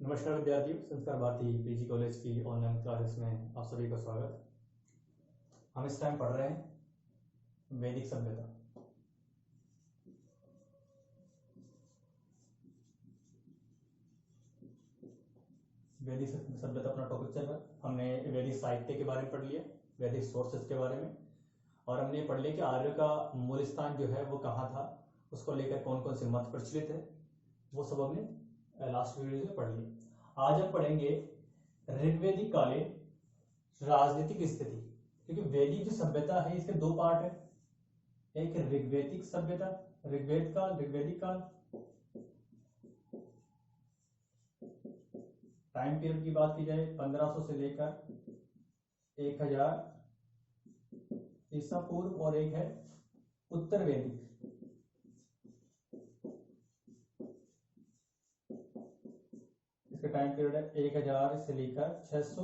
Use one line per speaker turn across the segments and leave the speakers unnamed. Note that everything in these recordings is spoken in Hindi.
नमस्कार विद्यार्थियों, संस्कार भारती पीजी कॉलेज की ऑनलाइन क्लासेस में आप सभी का स्वागत। हम इस टाइम पढ़ रहे हैं वैदिक सभ्यता। वैदिक सभ्यता अपना टॉपिक चल रहा है। हमने वैदिक साहित्य के बारे में पढ़ लिया, वैदिक सोर्सेस के बारे में, और हमने पढ़ लिया कि आर्य का मूल स्थान जो है वो कहाँ था, उसको लेकर कौन कौन से मत प्रचलित है, वो सब हमने लास्ट वीडियो में पढ़ लिया। आज हम पढ़ेंगे ऋग्वैदिक कालीन राजनीतिक स्थिति, क्योंकि वैदिक जो सभ्यता है इसके दो पार्ट है, एक ऋग्वैदिक सभ्यता, ऋग्वेद काल, ऋग्वैदिक काल। टाइम पीरियड की बात की जाए 1500 से लेकर 1000 ईसा पूर्व, और एक है उत्तर वैदिक। इसका टाइम पीरियड है 1000 से लेकर 600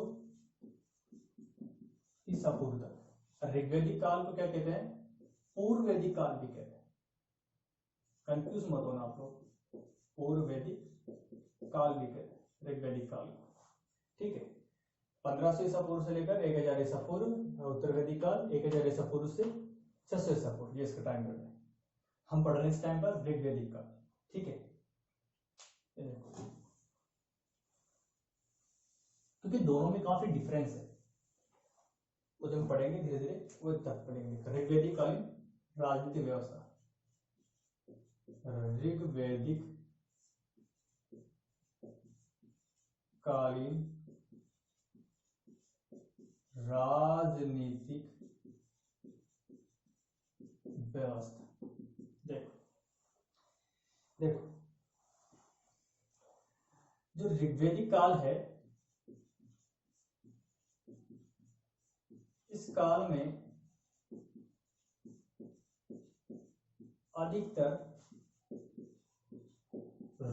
ईसा पूर्व तक। ऋग्वैदिक काल को क्या कहते हैं? पूर्व वैदिक काल भी कहते हैं। कंफ्यूज मत होना आप लोग, पूर्व वैदिक काल भी कहते हैं ऋग्वैदिक काल को, ठीक है। 1500 ईसा पूर्व से लेकर 1000 ईसा पूर्व, उत्तर वैदिक काल 1000 ईसा पूर्व से 600 ईसा पूर्व, ये इसका टाइम पीरियड है। हम पढ़ रहे हैं इस टाइम पर ऋग्वैदिक काल, ठीक है। क्योंकि दोनों में काफी डिफरेंस है, वो जब पढ़ेंगे धीरे धीरे वो तक पढ़ेंगे। ऋग्वैदिक कालीन राजनीतिक व्यवस्था, ऋग्वैदिक कालीन राजनीतिक व्यवस्था। देखो देखो, जो ऋग्वैदिक काल है, इस काल में अधिकतर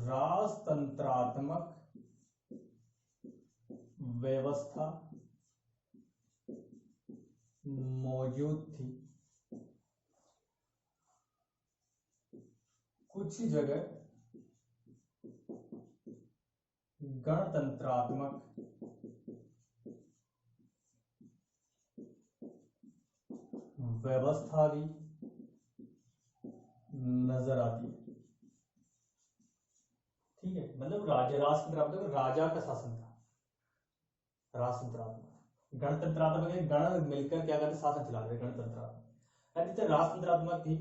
राजतंत्रात्मक व्यवस्था मौजूद थी। कुछ जगह गणतंत्रात्मक व्यवस्था भी नजर आती है, ठीक है। मतलब राजतंत्रात्मक, राजा का शासन था। राजतंत्रात्मक, गणतंत्रात्मक गण मिलकर क्या करते, शासन चला रहे, गणतंत्रात्मक। तो राजतंत्रात्मक थी,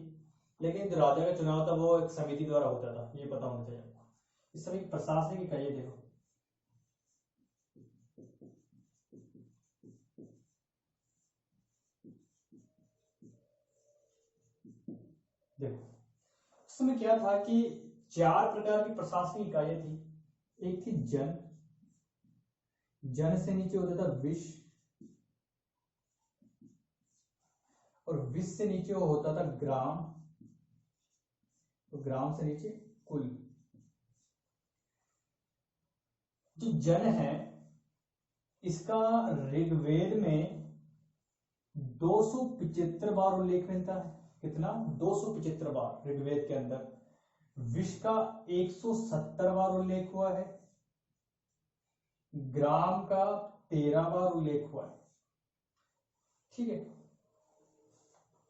लेकिन जो राजा का चुनाव था वो एक समिति द्वारा होता था, ये पता होना चाहिए आपको। इस समय प्रशासनिक इकाई, देखो देखो उस समय क्या था कि 4 प्रकार की प्रशासनिक इकाइयां थी। एक थी जन, जन से नीचे होता था विश्व, और विश्व से नीचे वो होता था ग्राम, तो ग्राम से नीचे कुल। जो जन है इसका ऋग्वेद में 275 बार उल्लेख मिलता है। कितना? 275 बार ऋग्वेद के अंदर। विश्व का 170 बार उल्लेख हुआ है, ग्राम का 13 बार उल्लेख हुआ है, ठीक है।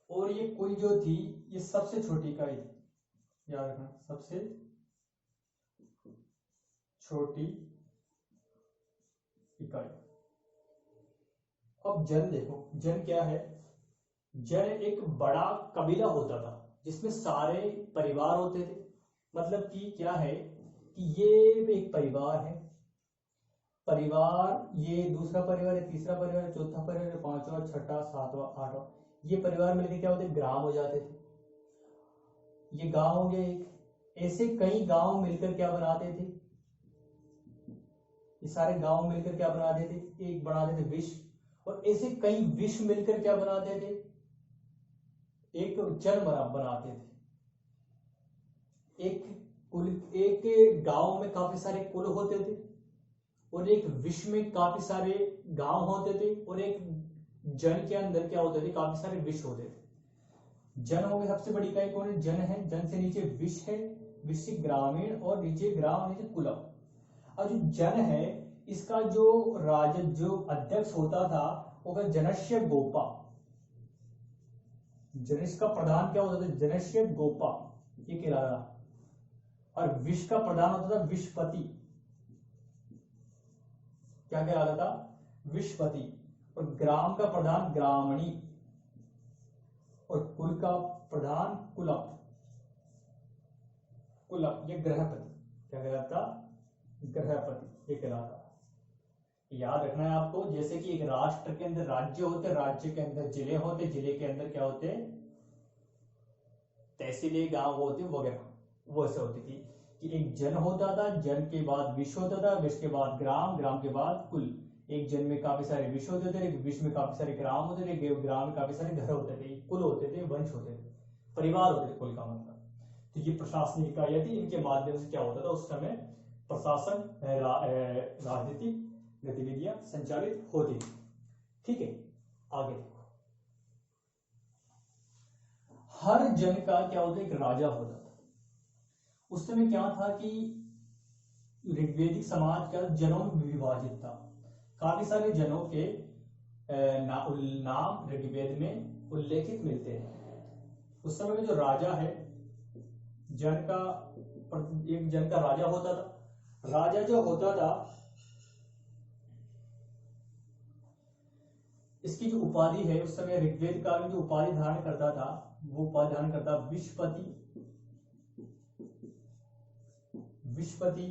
और ये कुल जो थी ये सबसे छोटी इकाई थी, याद रखना, सबसे छोटी इकाई। अब जन देखो, जन क्या है? जन एक बड़ा कबीला होता था जिसमें सारे परिवार होते थे। मतलब कि क्या है कि ये एक परिवार है, परिवार, ये दूसरा परिवार है, तीसरा परिवार है, चौथा परिवार है, पांचवा, छठा, सातवां, आठवां, ये परिवार मिलकर क्या होते, ग्राम हो जाते थे। ये गांव हो गया एक, ऐसे कई गांव मिलकर क्या बनाते थे, ये सारे गांव मिलकर क्या बनाते थे, एक बनाते थे विश्व, और ऐसे कई विश्व मिलकर क्या बनाते थे, एक जन बनाते थे। एक कुल, एक गांव में काफी सारे कुल होते थे, और एक विश्व में काफी सारे गांव होते थे, और एक जन के अंदर क्या होते थे, काफी सारे विश्व होते थे। जन हो गए सबसे बड़ी इकाई, कौन है? जन है। जन से नीचे विश्व है, विश्व ग्रामीण, और नीचे ग्राम, नीचे कुलम। और जो जन है इसका जो जो अध्यक्ष होता था वो जनस्य गोपा, जनस का प्रधान क्या होता था, जनस्य गोपा, ये कहलाता। और विश्व का प्रधान होता था विश्वपति, क्या कहलाता था, विश्वपति। और ग्राम का प्रधान ग्रामणी, और कुल का प्रधान कुलप, कुलप ये ग्रहपति, क्या कहलाता, ग्रहपति ये कहलाता। याद रखना है आपको, जैसे कि एक राष्ट्र के अंदर राज्य होते, राज्य के अंदर जिले होते, जिले के अंदर क्या होते, तहसीलें, गांव होते वगैरह, वो ऐसे होती थी कि एक जन होता था, जन के बाद विश्व होता था, विश्व के बाद ग्राम, ग्राम के बाद कुल। एक जन में काफी सारे विश्व होते थे, एक विश्व में काफी सारे ग्राम होते थे, एक ग्राम में काफी सारे घर होते थे, कुल होते थे, वंश होते थे, परिवार होते थे, कुल का मतलब। तो ये प्रशासनिक इकाइयां थी, इनके माध्यम से क्या होता था उस समय, प्रशासन, राजनीतिक गतिविधियां संचालित होती थी। ठीक है, आगे देखो, हर जन का क्या होता है, एक राजा होता था। उस समय क्या था कि ऋग्वेदिक समाज का जनों में विभाजित था, काफी सारे जनों के नाम ऋग्वेद में उल्लेखित मिलते हैं। उस समय में जो राजा है, जन का, एक जन का राजा होता था। राजा जो होता था इसकी जो उपाधि है, उस समय ऋग्वेद काल में जो उपाधि धारण करता था, वो उपाधि धारण करता विश्वपति, विश्वपति,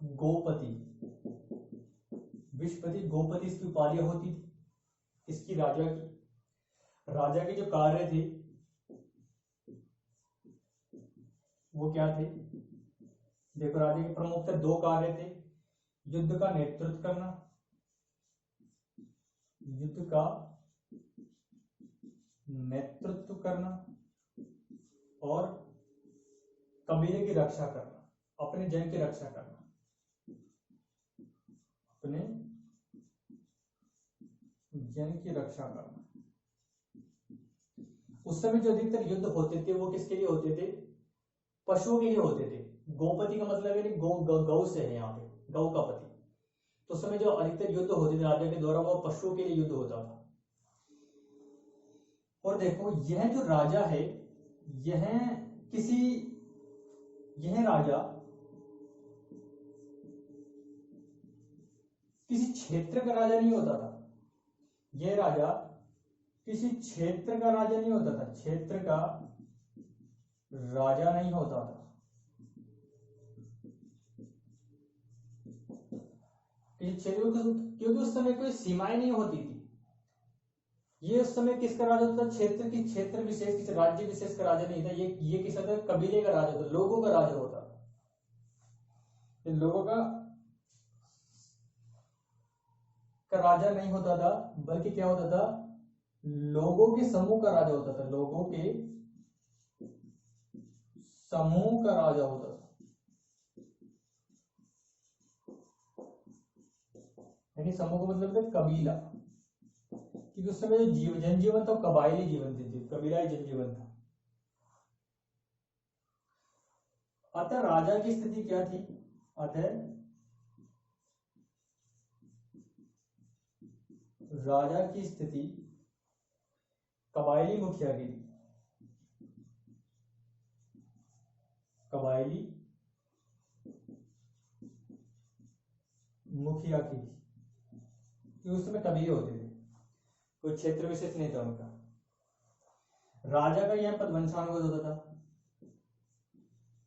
गोपति, विश्वपति, गोपति इसकी उपाधियां होती थी इसकी राजा की। राजा के जो कार्य थे वो क्या थे, देखो राजा के प्रमुख दो कार्य थे, युद्ध का नेतृत्व करना, युद्ध का नेतृत्व करना, और कबीले की रक्षा करना, अपने जन की रक्षा करना, अपने जन की रक्षा करना। उस समय जो अधिकतर युद्ध होते थे वो किसके लिए होते थे, पशुओं के लिए होते थे। गोपति का मतलब है गौ से है, यहाँ पे गौ का पति। तो उस समय जो अधिकतर युद्ध होते थे राजा के द्वारा वो पशुओं के लिए युद्ध होता था। और देखो यह जो राजा है, यह राजा किसी क्षेत्र का राजा नहीं होता था। यह राजा किसी क्षेत्र का राजा नहीं होता था, क्षेत्र का राजा नहीं होता था। किसी क्षेत्र, क्योंकि उस समय कोई सीमाएं नहीं होती थी। ये उस समय किसका राजा होता था, क्षेत्र की, क्षेत्र विशेष, किसी राज्य विशेष का राजा नहीं था। ये किस था, कबीले का राजा होता, लोगों का राजा होता। लोगों का राजा नहीं होता था, बल्कि क्या होता था, लोगों के समूह का राजा होता था, लोगों के समूह का राजा होता था। यानी समूह का मतलब है कबीला, क्योंकि उस समय जो जनजीवन था कबायली जीवन थे, कबीलाई जनजीवन था। अतः राजा की स्थिति क्या थी, अतः राजा की स्थिति कबायली मुखिया की थी, कबायली मुखिया की थी, क्योंकि उस समय कबीले होते थे, कोई क्षेत्र विशेष नहीं था उनका। राजा का यह पद वंशानुगत होता था।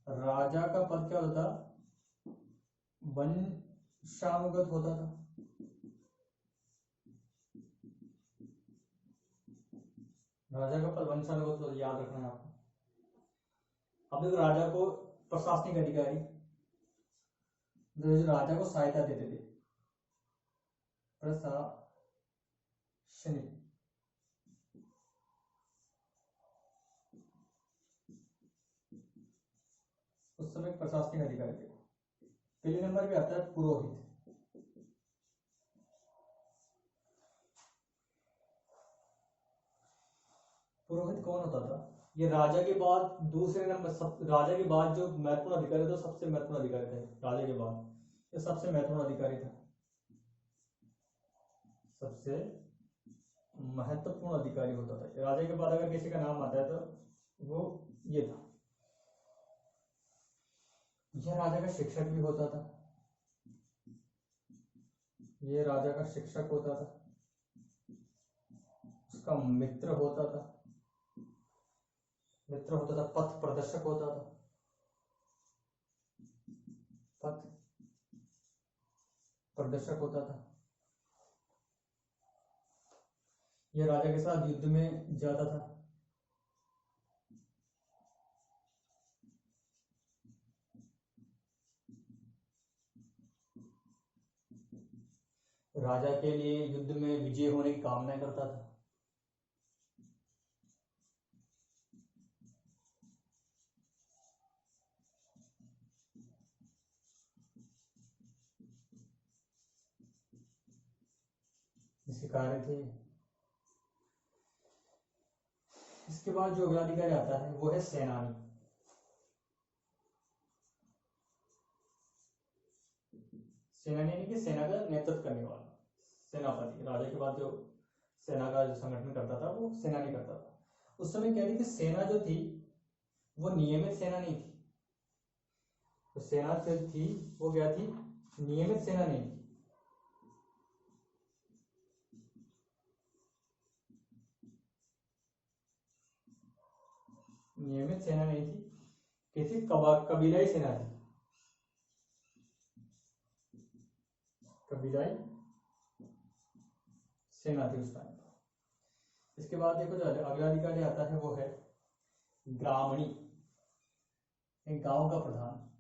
राजा का पद क्या होता था, वंशानुगत होता था। राजा का पद वंशानुगत होता, याद रखना है आपको। अब देखो राजा को प्रशासनिक अधिकारी, जो राजा को सहायता देते थे, प्रशासनिक, उस समय प्रशासनिक अधिकारी थे। पहले नंबर पे आता है पुरोहित। पुरोहित कौन होता था, ये राजा के बाद दूसरे नंबर, राजा के बाद जो महत्वपूर्ण अधिकारी थे, सबसे महत्वपूर्ण अधिकारी थे राजा के बाद। ये सबसे महत्वपूर्ण अधिकारी था, सबसे महत्वपूर्ण अधिकारी होता था। राजा के बाद अगर किसी का नाम आता है तो वो ये था। यह राजा का शिक्षक भी होता था, ये राजा का शिक्षक होता था, उसका मित्र होता था, पथ प्रदर्शक होता था, पथ प्रदर्शक होता था। यह राजा के साथ युद्ध में जाता था, राजा के लिए युद्ध में विजय होने की कामना करता था। इसके कार्य थे। इसके बाद जो अगला अधिकारी आता है वो है सेनानी। सेनानी यानी कि सेना का नेतृत्व करने वाला, सेनापति। राजा के बाद जो सेना का जो संगठन करता था वो सेनानी करता था। उस समय क्या थी कि सेना जो थी वो नियमित सेना नहीं थी। तो सेना जो थी वो क्या थी, नियमित सेना नहीं थी। नियमित सेना नहीं थी, कैसी कबीलाई सेना थी, कबीलाई सेना थी उस टाइम पर। इसके बाद देखो जो अगला अधिकारी आता है वो है ग्रामणी, एक गांव का प्रधान,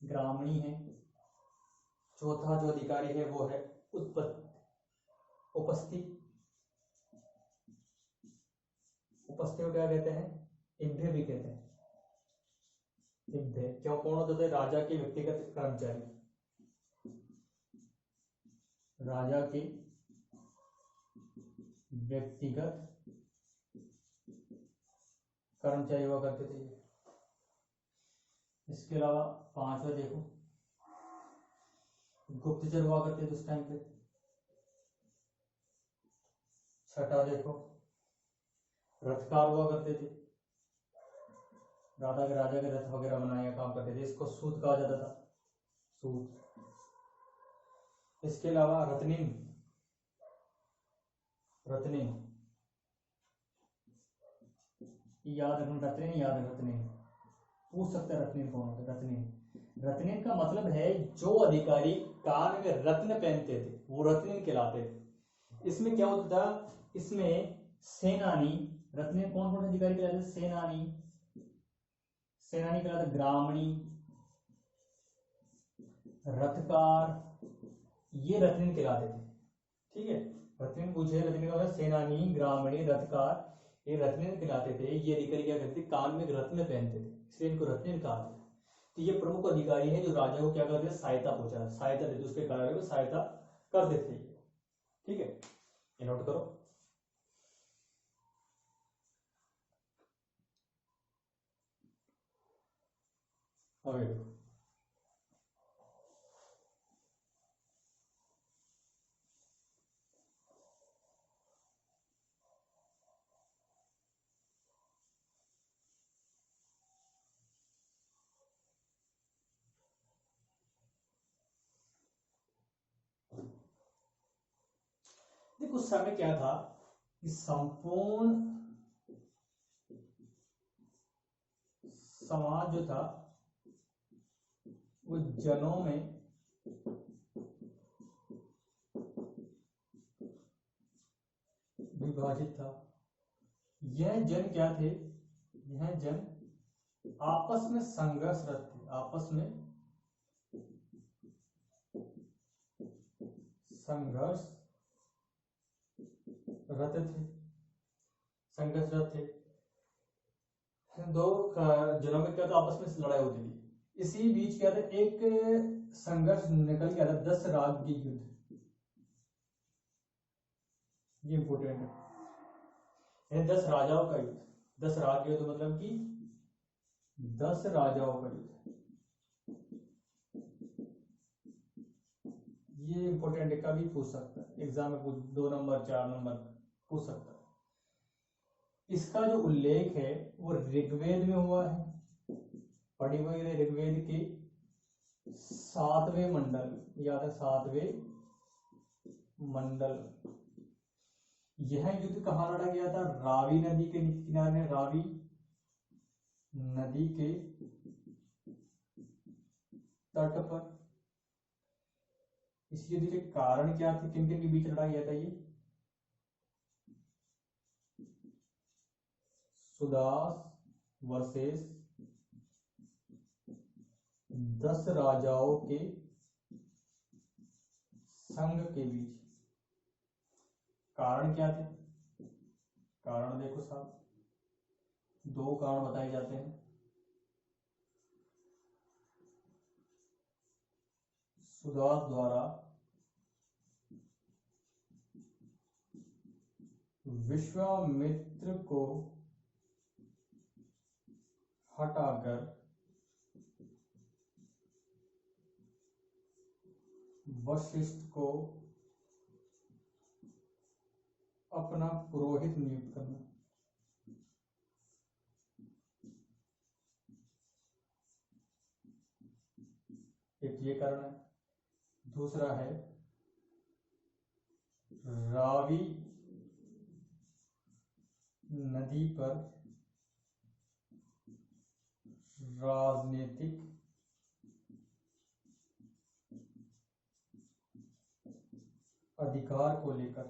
ग्रामणी है। चौथा जो अधिकारी है वो है उपस्थि। उपस्थि को क्या कहते हैं, इब्भे भी कहते हैं। इब्भे क्यों, कौन होते थे, राजा के व्यक्तिगत कर्मचारी, राजा के व्यक्तिगत कर्मचारी हुआ करते थे। इसके अलावा पांचवा देखो गुप्तचर हुआ करते थे उस टाइम पे। छठा देखो रथकार हुआ करते थे, राजा के रथ वगैरह बनाने का काम करते थे, इसको सूत कहा जाता था, सूत। इसके अलावा रत्निन, रत्निन याद रखना, रत्निन याद है, रत्निन पूछ सकते हैं रत्निन कौन होता है। रत्निन, रत्निन का मतलब है जो अधिकारी कान में रत्न पहनते थे वो रत्निन कहलाते थे। इसमें क्या होता था, इसमें सेनानी, रत्निन कौन कौन अधिकारी कहलाते थे, सेनानी, सेनानी कहलाते, ग्रामणी, रथकार, ये रत्निन कहलाते थे। ठीक है, रत्निन पूछे, रत्निन का सेनानी, ग्रामणी, रथकार, ये रत्निन कहलाते थे। ये अधिकारी क्या करते थे, कान में रत्न पहनते थे, इसलिए इनको रत्निन कहा जाता है। तो ये प्रमुख अधिकारी है जो राजा को क्या करते थे, सहायता पहुंचा, सहायता देते, उसके कार्य को सहायता कर देते थे। ठीक है, ये नोट करो। आगे देखो, देखो उस समय क्या था कि संपूर्ण समाज जो था वो जनों में विभाजित था। यह जन क्या थे, यह जन आपस में संघर्षरत थे, आपस में संघर्ष रत थे, संघर्षरत थे। दो जनों में क्या था, आपस में लड़ाई होती थी। इसी बीच क्या था, एक संघर्ष निकल गया था, 10 राग की युद्ध। ये इंपोर्टेंट है, 10 राजाओं का युद्ध। 10 राग युद्ध मतलब कि 10 राजाओं का युद्ध। ये इंपॉर्टेंट है, कभी पूछ सकता है एग्जाम में, पूछ 2 नंबर 4 नंबर पूछ सकता है। इसका जो उल्लेख है वो ऋग्वेद में हुआ है, पढ़ी हुई है ऋग्वेद के 7वें मंडल, याद है 7वें मंडल। यह युद्ध कहाँ लड़ा गया था? रावी नदी के किनारे, रावी नदी के तट पर। इस युद्ध के कारण क्या थे, किन किन के बीच लड़ा गया था ये? सुदास वर्सेस 10 राजाओं के संघ के बीच। कारण क्या थे? कारण देखो साहब, 2 कारण बताए जाते हैं। सुदास द्वारा विश्वामित्र को हटाकर वशिष्ठ को अपना पुरोहित नियुक्त करना। एक ये कारण है। दूसरा है रावी नदी पर राजनीतिक अधिकार को लेकर।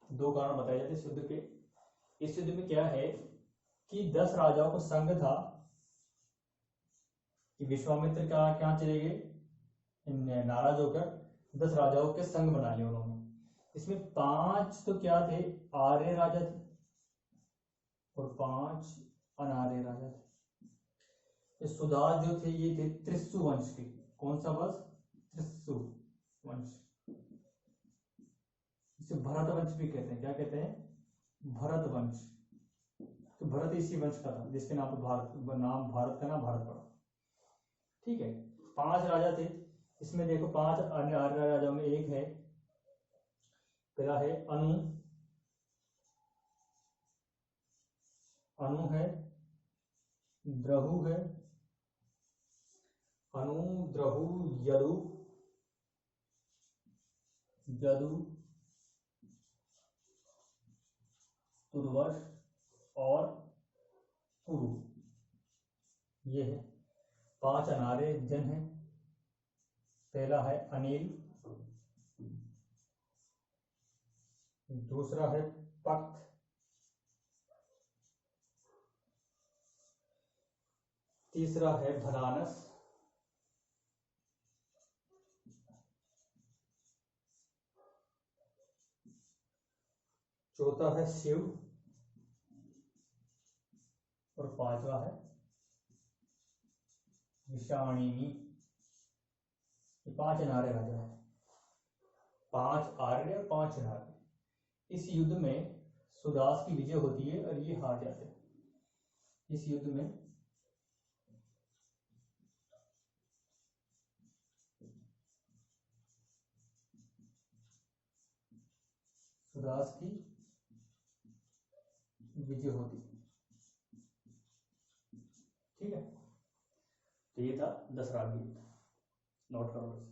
2 कारण बताए जाते इस युद्ध के। इस युद्ध में क्या है कि 10 राजाओं को संघ था कि विश्वामित्र का क्या चले गए, नाराज होकर 10 राजाओं के संघ बना लिए उन्होंने। इसमें 5 तो क्या थे, आर्य राजा थे और 5 अनार्य राजा थे। ये सुदास जो थे ये थे त्रिशु वंश के। कौन सा वंश? त्रिशु वंश। इसे भरत वंश भी कहते हैं। क्या कहते हैं? भरत वंश। तो भरत इसी वंश का था जिसके नाम पर भारत का नाम भारत पड़ा। ठीक है, 5 राजा थे। इसमें देखो 5 अन्य आर्य राजाओं में एक है, पहला है अनु। अनु है, द्रहु है, अनु, द्रहु, यदु, यदु, तुर्वश और कुरु। ये है 5 अनार्य जन हैं। पहला है अनिल, दूसरा है पक्त, तीसरा है भदानस, चौथा है शिव और 5वां है विषाणिनी। ये 5 अनार्य राजा है। 5 आर्य और 5 अनार्य। इस युद्ध में सुदास की विजय होती है और ये हार जाते हैं। इस युद्ध में सुदास की विजय होती है। ठीक है, तो ये था 10 राग युद्ध। नोट करो इसे।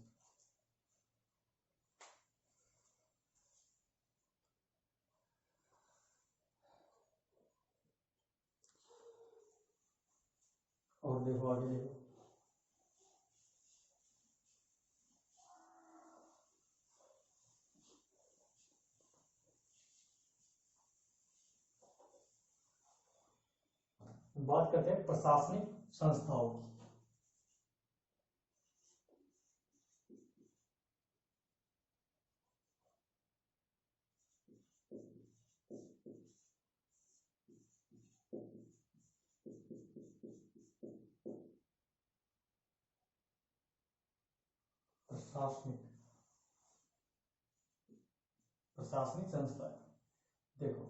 और देखो आगे देखो, बात करते हैं प्रशासनिक संस्थाओं की। प्रशासनिक प्रशासनिक संस्था। देखो,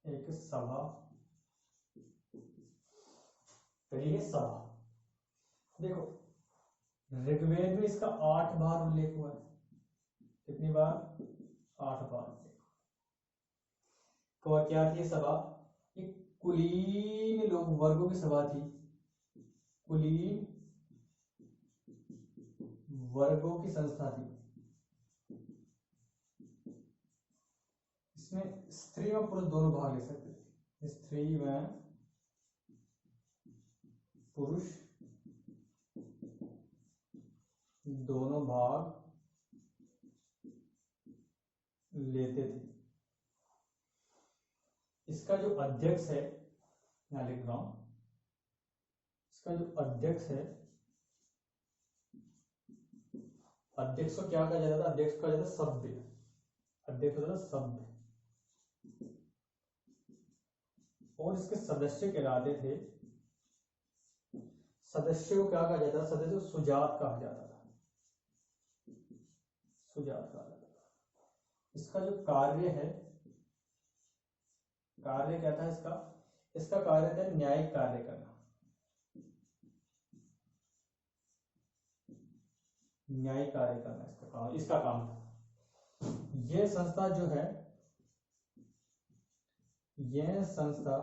एक सभा, पहली है सभा। देखो ऋग्वेद में इसका 8 बार उल्लेख हुआ है। कितनी बार? 8 बार। तो क्या थी सभा? एक कुलीन लोग वर्गों की सभा थी। कुलीन वर्गों की संस्था थी। इसमें स्त्री और पुरुष दोनों भाग ले सकते थे। स्त्री व पुरुष दोनों भाग लेते थे। इसका जो अध्यक्ष है, यहां लिख रहा हूं, इसका जो अध्यक्ष है, अध्यक्ष को क्या कहा जाता था? अध्यक्ष को कहा जाता सभ्य। अध्यक्ष होता सभ्य। और इसके सदस्य कहलाते थे, सदस्य को क्या कहा जाता था? सदस्य को सुजात कहा जाता था। सुजात कहा जाता था। इसका जो कार्य है, कार्य क्या था इसका? इसका कार्य था न्यायिक कार्य करना। न्यायिक कार्य करना इसका काम था। यह संस्था जो है, यह संस्था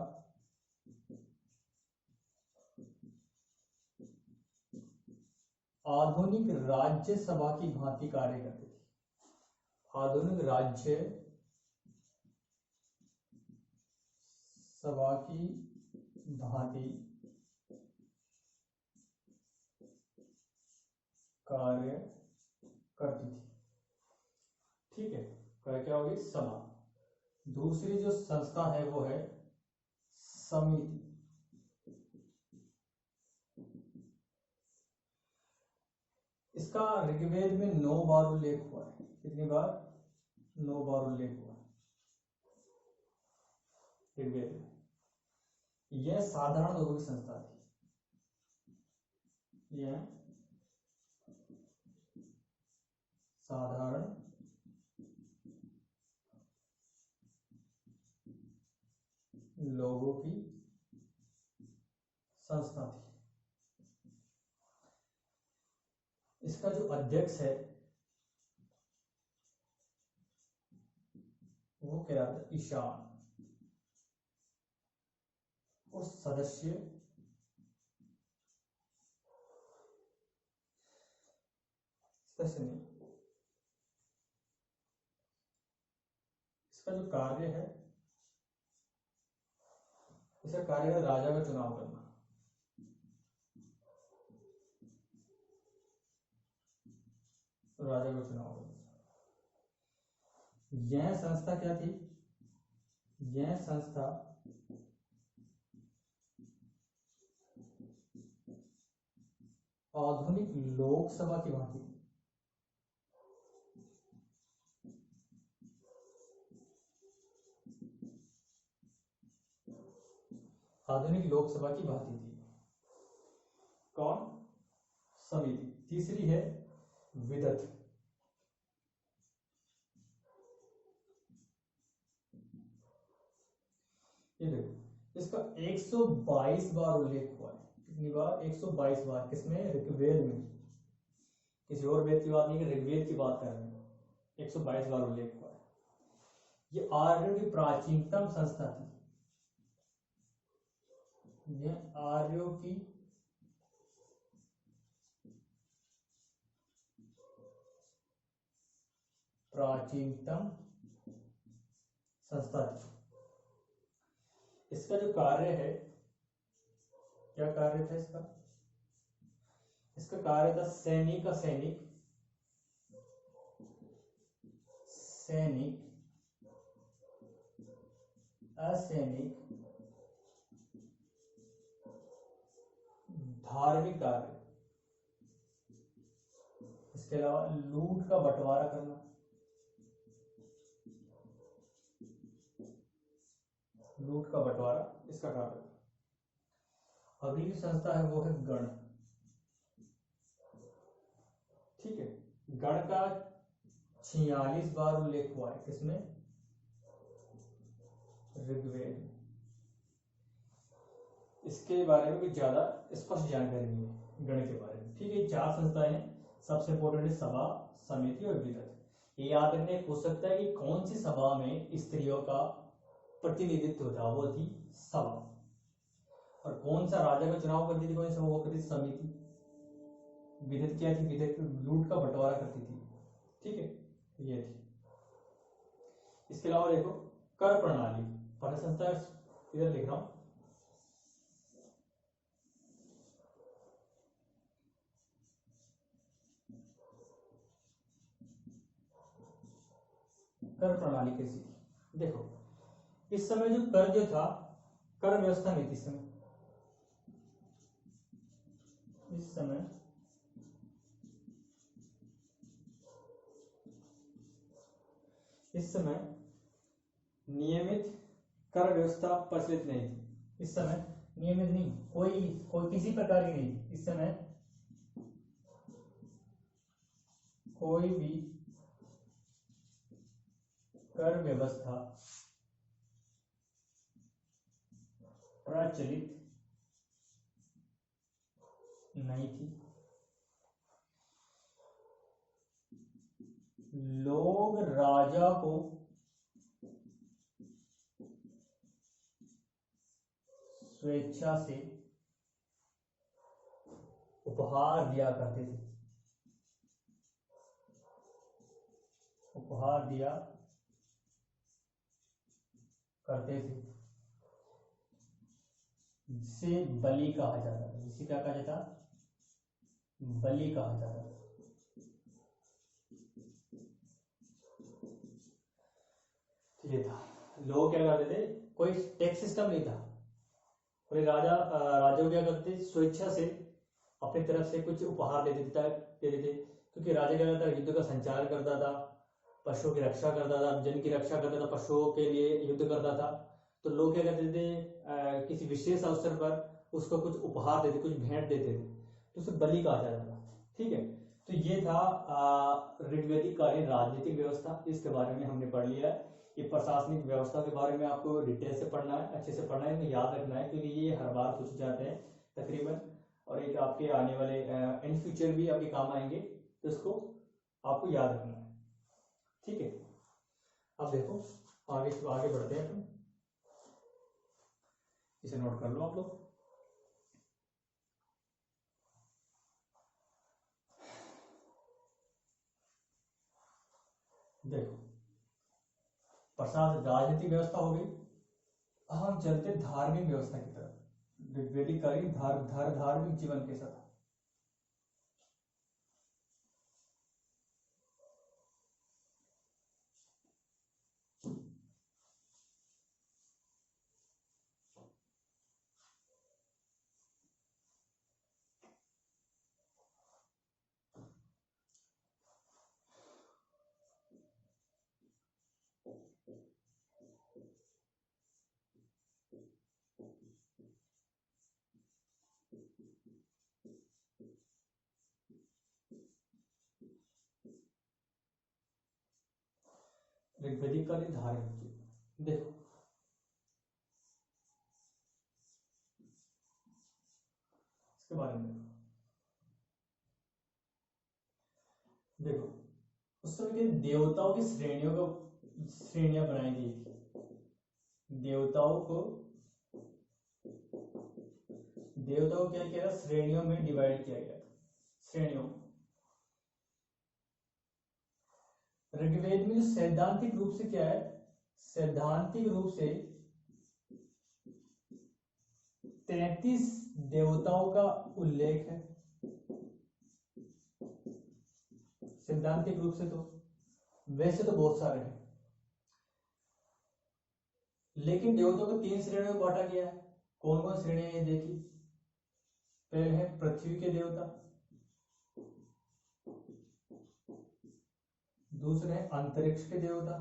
आधुनिक राज्य सभा की भांति कार्य करती थी। आधुनिक राज्य सभा की भांति कार्य करती थी। ठीक है, क्या होगी? सभा। दूसरी जो संस्था है वो है समिति। इसका ऋग्वेद में 9 बार उल्लेख हुआ है। कितनी बार? 9 बार उल्लेख हुआ है ऋग्वेद में। यह साधारण लोगों की संस्था थी। यह साधारण लोगों की संस्था थी। इसका जो अध्यक्ष है वो क्या है? ईशान। और सदस्य नहीं, इसका जो कार्य है, इसका कार्य है राजा का चुनाव करना। राजा का चुनाव करना। यह संस्था क्या थी? यह संस्था आधुनिक लोकसभा की भांति थी। आधुनिक लोकसभा की भांति थी। कौन? समिति। तीसरी है विदत। ये देखो, इसका 122 बार उल्लेख हुआ है। कितनी बार? 122 बार। किसमें? ऋग्वेद में। किसी और वेद की बात नहीं, ऋग्वेद की बात कर रहे हैं। 122 बार उल्लेख हुआ है। ये आर्यों की प्राचीनतम संस्था थी। यह आर्यों की प्राचीनतम संस्था थी। इसका जो कार्य है, क्या कार्य था इसका? इसका कार्य था सैनिक का सैनिक, सैनिक, असैनिक, धार्मिक कार्य। इसके अलावा लूट का बंटवारा करना, लूट का बंटवारा इसका कार्य। अगली संस्था है वो है गण। ठीक है, गण का 46 बार उल्लेख हुआ है। किसमें? ऋग्वेद। इसके बारे में कुछ ज्यादा स्पष्ट जानकारी नहीं है गणित के बारे में। ठीक है, 4 संस्थाएं हैं। सबसे इंपॉर्टेंट है सभा, समिति और विदत। ये याद रखने पूछ सकता है कि कौन सी सभा में स्त्रियों का प्रतिनिधित्व था, वो थी सभा। और कौन सा राजा का चुनाव करती थी, कौन सी सभा, वो करती थी समिति। विदत क्या थी, विदत लूट का बंटवारा करती थी। ठीक है, ये थी। इसके अलावा देखो कर प्रणाली, पहला संस्था इधर लिख रहा हूं। कर प्रणाली कैसी थी, देखो इस समय जो कर जो था, कर व्यवस्था नहीं थी इस समय। इस समय नियमित कर व्यवस्था प्रचलित नहीं थी। इस समय नियमित नहीं, कोई किसी प्रकार की नहीं थी। इस समय कोई भी कर व्यवस्था प्रचलित नहीं थी। लोग राजा को स्वेच्छा से उपहार दिया करते थे। उपहार दिया करते थे, जिसे बलि कहा जाता था। जिसे क्या कहा जाता, बलि कहा जाता था। ये था, लोग क्या करते थे, कोई टैक्स सिस्टम नहीं था। कोई राजा क्या करते, स्वेच्छा से अपनी तरफ से कुछ उपहार दे देते थे। क्योंकि राजा क्या करता, युद्ध का संचार करता था, पशुओं की रक्षा करता था, जन की रक्षा करता था, पशुओं के लिए युद्ध करता था। तो लोग क्या करते थे, किसी विशेष अवसर पर उसको कुछ उपहार देते, कुछ भेंट देते थे, तो उसे बलि कहा जाता था। ठीक है, तो ये था ऋग्वैदिक कालीन राजनीतिक व्यवस्था, इसके बारे में हमने पढ़ लिया है। ये प्रशासनिक व्यवस्था के बारे में आपको डिटेल से पढ़ना है, अच्छे से पढ़ना है, इनको याद रखना है, क्योंकि ये हर बार पूछ जाते हैं तकरीबन, और एक आपके आने वाले इन फ्यूचर भी आपके काम आएंगे, तो इसको आपको याद रखना है। ठीक है, अब देखो आगे बढ़ते हैं अपन, इसे नोट कर लो आप लोग। देखो प्रशासन राजनीतिक व्यवस्था हो गई। अब हम चलते धार्मिक व्यवस्था की तरफ। ऋग्वैदिक कालीन धार्मिक जीवन कैसा था। ऋग्वैदिक कालीन धार्मिक जीवन, देखो इसके बारे में देखो उस समय के देवताओं की श्रेणियां बनाई गई थी। देवताओं को क्या किया गया, श्रेणियों में डिवाइड किया गया। श्रेणियों, ऋग्वेद में जो सैद्धांतिक रूप से क्या है, सैद्धांतिक रूप से 33 देवताओं का उल्लेख है। सैद्धांतिक रूप से, तो वैसे तो बहुत सारे हैं, लेकिन देवताओं को 3 श्रेणियों में बांटा गया है। कौन कौन श्रेणियां ये देखी। पहले है पृथ्वी के देवता, दूसरे हैं अंतरिक्ष के देवता,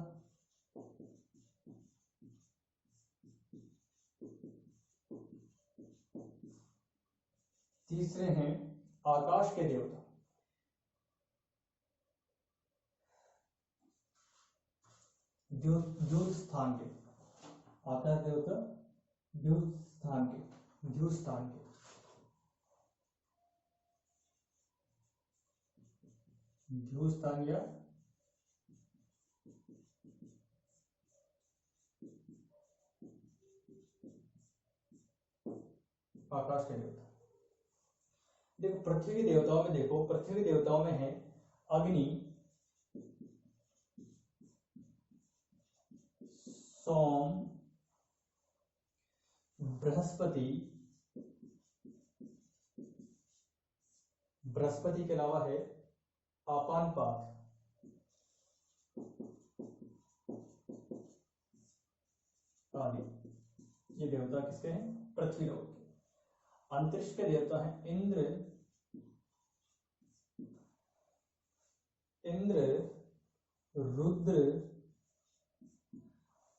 तीसरे हैं आकाश के देवता, द्युत स्थान के, आकाश देवता द्युत स्थान के, ध्युस्तान के, ध्युस्तान या आकाश के देवता। देखो पृथ्वी के देवताओं में, देखो पृथ्वी के देवताओं में है अग्नि, सोम, बृहस्पति, बृहस्पति के अलावा है आपानपात, आदि। ये देवता किसके हैं? पृथ्वी लोक के। अंतरिक्ष के देवता हैं इंद्र, इंद्र, रुद्र,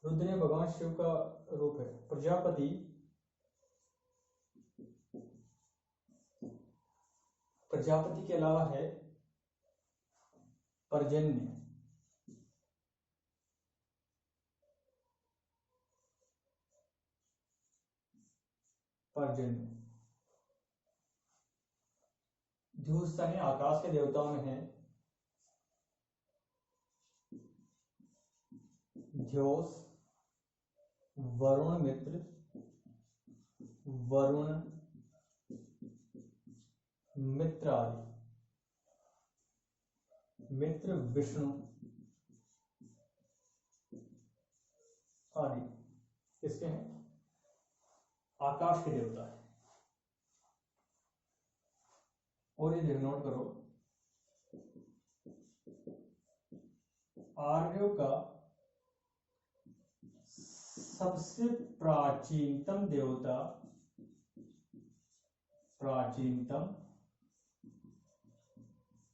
रुद्र भगवान शिव का रूप है, प्रजापति, प्रजापति के अलावा है पर्जन्य, पर्जन्य। ध्युस्तानी आकाश के देवताओं में है ध्योस, वरुण मित्र, वरुण मित्र आदि। मित्र विष्णु आदि किसके हैं? आकाश के देवता है। और ये नोट करो, आर्यों का सबसे प्राचीनतम देवता, प्राचीनतम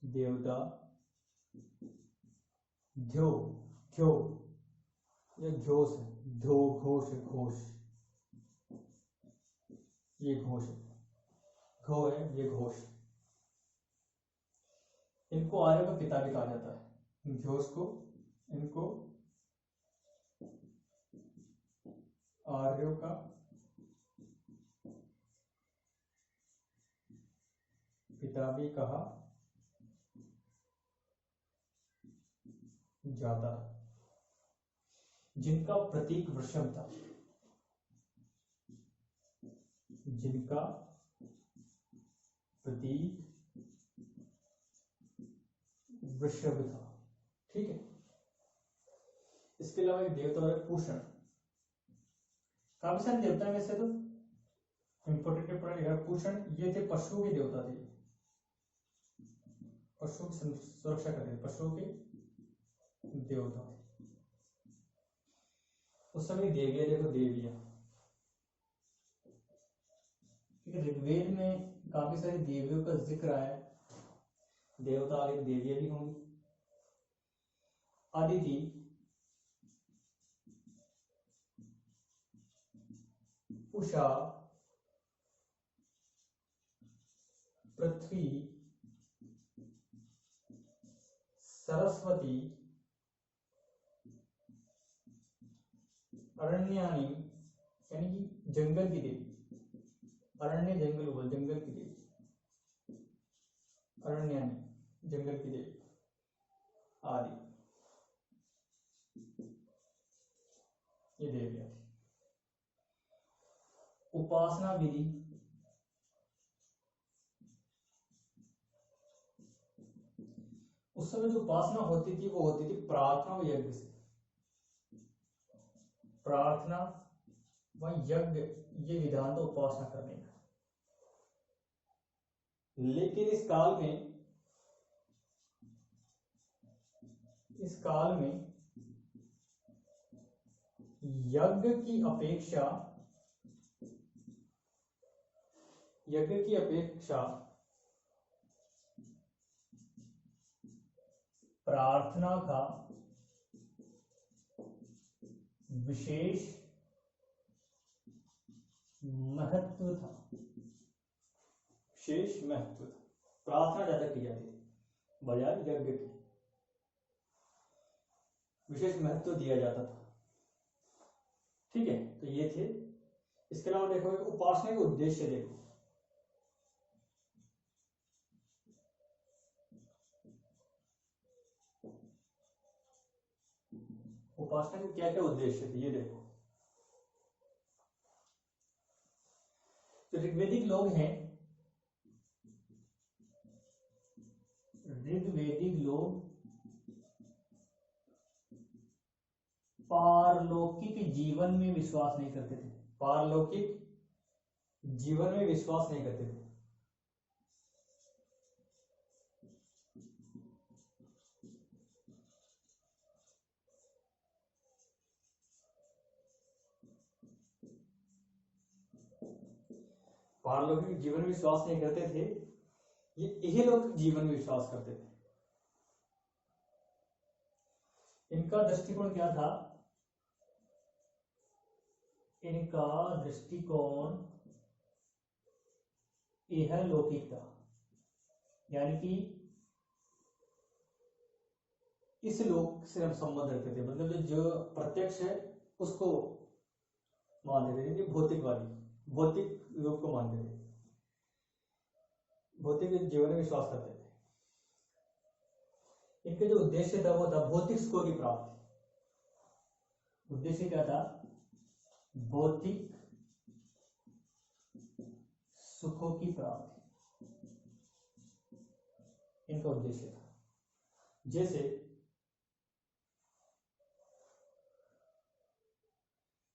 देवता ध्यो, ध्यो, ये घोष है, ध्यो घोष है, घोष, ये घोष है, घो है, ये घोष। इनको आर्यों का पिता भी कहा जाता है, घोष को, इनको आर्यों का पिता भी कहा जाता है। जिनका प्रतीक वृषभ था, जिनका प्रतीक वृषभ था, ठीक है। इसके अलावा एक देवता है पूषण। काफी सारे देवता है वैसे तो, इंपोर्टेंट पढ़ा लिखा। पूषण ये थे पशुओं के देवता थे, पशुओं की सुरक्षा करते थे, पशुओं के देवता। उस समय देवियां, देखो देवियां, ठीक है। ऋग्वेद में काफी सारी देवियों का जिक्र आया, देवता आगे देवियां भी होंगी। अदिति, उषा, पृथ्वी, सरस्वती, अरण्यानी यानी कि जंगल की देवी, अरण्य जंगल बोल, जंगल की देवी, अरण्यानी जंगल की देवी आदि, ये देवियां थी। उपासना विधि, उस समय जो उपासना होती थी वो होती थी प्रार्थना व यज्ञ से, प्रार्थना व यज्ञ, ये विधान तो उपासना करने का। लेकिन इस काल में यज्ञ की अपेक्षा प्रार्थना का विशेष महत्व था, विशेष महत्व था। प्रार्थना ज्यादा की जाती थी बजाय यज्ञ की, विशेष महत्व दिया जाता था, ठीक है। तो ये थे इसके अलावा देखो उपासना के उद्देश्य देखो, उपासना के क्या क्या उद्देश्य थे ये देखो। तो ऋग्वेदिक लोग हैं, ऋग्वेदिक लोग पारलौकिक जीवन में विश्वास नहीं करते थे, पारलौकिक जीवन में विश्वास नहीं करते थे। पारलौकिक जीवन में विश्वास नहीं करते थे, ये इहलोक जीवन में विश्वास करते थे। इनका दृष्टिकोण क्या था? इनका दृष्टिकोण इहलौकिक था, यानी कि इस लोक से हम संबंध रखते थे, मतलब जो प्रत्यक्ष है उसको मानते थे, भौतिकवादी भौतिक लोक को मानते थे, भौतिक जीवन में विश्वास करते थे। इनका जो उद्देश्य था वो था भौतिक सुखों की प्राप्ति। उद्देश्य क्या था? भौतिक सुखों की प्राप्ति, इनका उद्देश्य था। जैसे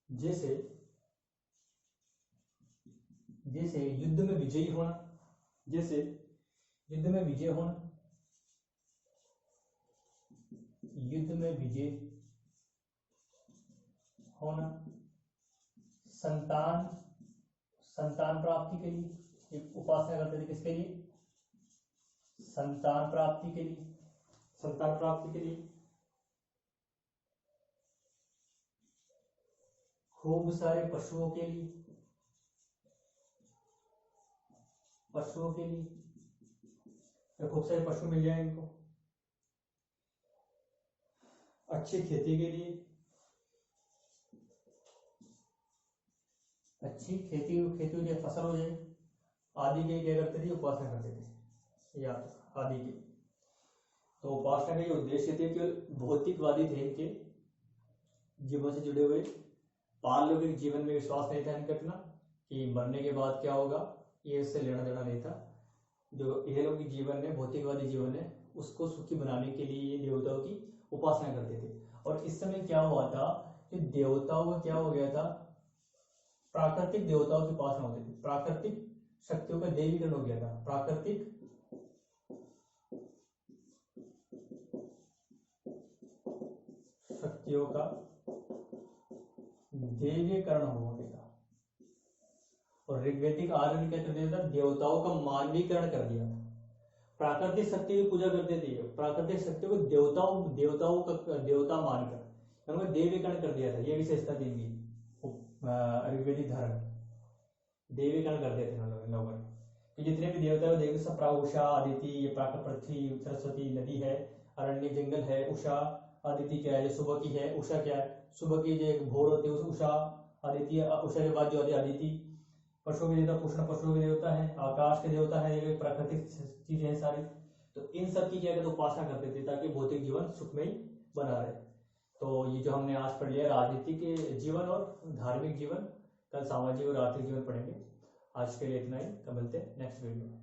जैसे जैसे युद्ध में विजयी होना, जैसे युद्ध में विजय होना, युद्ध में विजय होना, संतान संतान प्राप्ति के लिए उपासना करते थे। किसके लिए? संतान प्राप्ति के लिए, संतान प्राप्ति के लिए। खूब सारे पशुओं के लिए, पशुओं के लिए, तो खूब सारे पशु मिल जाए इनको। अच्छी खेती के लिए, अच्छी खेती खेती हो फसल हो जाए, आदि के क्या करते थे? उपासना करते थे, या आदि के। तो उपासना के उद्देश्य थे केवल भौतिकवादी थे, इनके जीवन से जुड़े हुए। पारलौकिक जीवन में विश्वास नहीं था इनका इतना कि मरने के बाद क्या होगा, ये इससे लेना देना नहीं था। जो इहलौकिक जीवन है, भौतिकवादी जीवन है, उसको सुखी बनाने के लिए ये देवताओं की उपासना करते थे। और इस समय क्या हुआ था कि देवताओं का क्या हो गया था? प्राकृतिक देवताओं की उपासना होती थी, प्राकृतिक शक्तियों का देवीकरण हो गया था। प्राकृतिक शक्तियों का देवीकरण हो गया था। और ऋग्वेदिक आर्य ने क्या कर दिया था? देवताओं का मानवीकरण कर दिया था। प्राकृतिक शक्ति की पूजा करते थे, प्राकृतिक शक्तियों को देवताओं का देवता मानकर उन्होंने देवीकरण कर दिया था। ये विशेषता दी गई ऋग्वेदिक धर्म, देवीकरण कर दिया था इन लोगों ने। तो जितने भी देवता है देवी सब उषा, आदिति, ये प्राकृत पृथ्वी, सरस्वती नदी है, अरण्य जंगल है, उषा आदिति क्या है? जो सुबह की है। उषा क्या है? सुबह की जो एक भोर होती है उषा आदिति। उषा के बाद जो आदिति, पशुओं के देवता पुष्ण पशुओं के देवता है, आकाश के देवता है, ये प्राकृतिक चीजें हैं सारी। तो इन सब की क्या कहते उपासना करते थे ताकि भौतिक जीवन सुखमय बना रहे। तो ये जो हमने आज पढ़ लिया राजनीतिक जीवन और धार्मिक जीवन, कल सामाजिक और आर्थिक जीवन पढ़ेंगे। आज के लिए इतना ही, कल मिलते हैं नेक्स्ट वीडियो में।